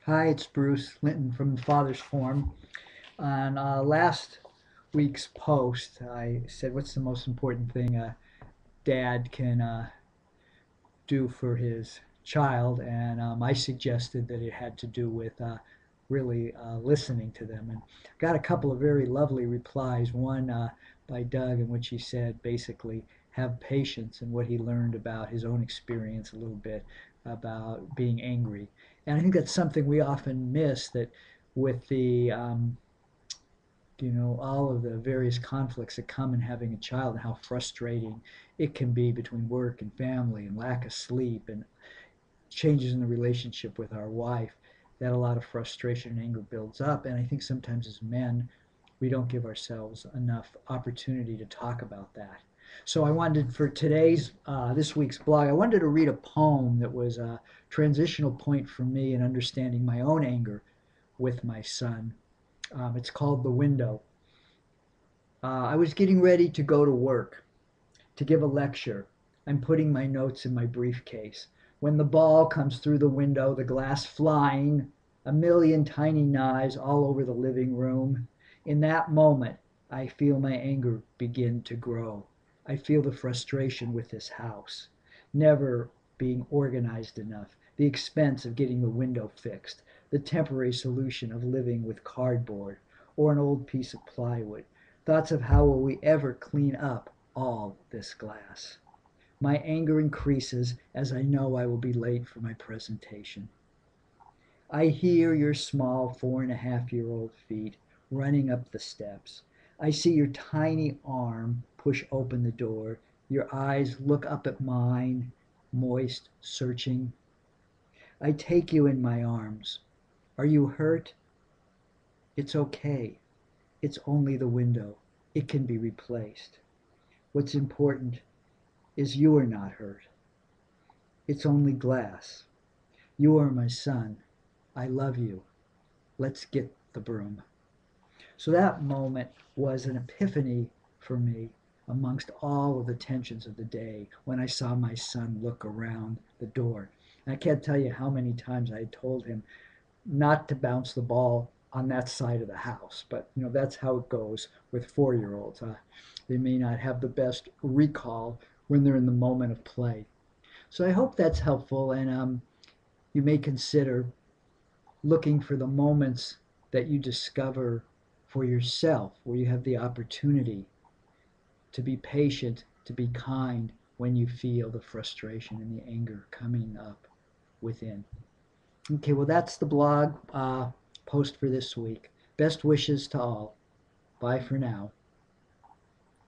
Hi, it's Bruce Linton from the Father's Forum. On last week's post, I said, "What's the most important thing a dad can do for his child?" And I suggested that it had to do with really listening to them. And got a couple of very lovely replies. One by Doug, in which he said basically, have patience, and what he learned about his own experience a little bit about being angry. And I think that's something we often miss, that with the all of the various conflicts that come in having a child, and how frustrating it can be between work and family and lack of sleep and changes in the relationship with our wife, that a lot of frustration and anger builds up. And I think sometimes as men, we don't give ourselves enough opportunity to talk about that. So I wanted, for this week's blog, I wanted to read a poem that was a transitional point for me in understanding my own anger with my son. It's called The Window. I was getting ready to go to work, to give a lecture. I'm putting my notes in my briefcase. When the ball comes through the window, the glass flying, a million tiny knives all over the living room. In that moment, I feel my anger begin to grow. I feel the frustration with this house, never being organized enough, the expense of getting the window fixed, the temporary solution of living with cardboard or an old piece of plywood. Thoughts of how will we ever clean up all this glass. My anger increases as I know I will be late for my presentation. I hear your small 4.5-year-old feet running up the steps. I see your tiny arm push open the door. Your eyes look up at mine, moist, searching. I take you in my arms. Are you hurt? It's okay. It's only the window. It can be replaced. What's important is you are not hurt. It's only glass. You are my son. I love you. Let's get the broom. So that moment was an epiphany for me amongst all of the tensions of the day when I saw my son look around the door. And I can't tell you how many times I had told him not to bounce the ball on that side of the house. But that's how it goes with 4-year-olds. They may not have the best recall when they're in the moment of play. So I hope that's helpful, and you may consider looking for the moments that you discover for yourself where you have the opportunity to be patient, to be kind when you feel the frustration and the anger coming up within. Okay, well, that's the blog post for this week. Best wishes to all. Bye for now.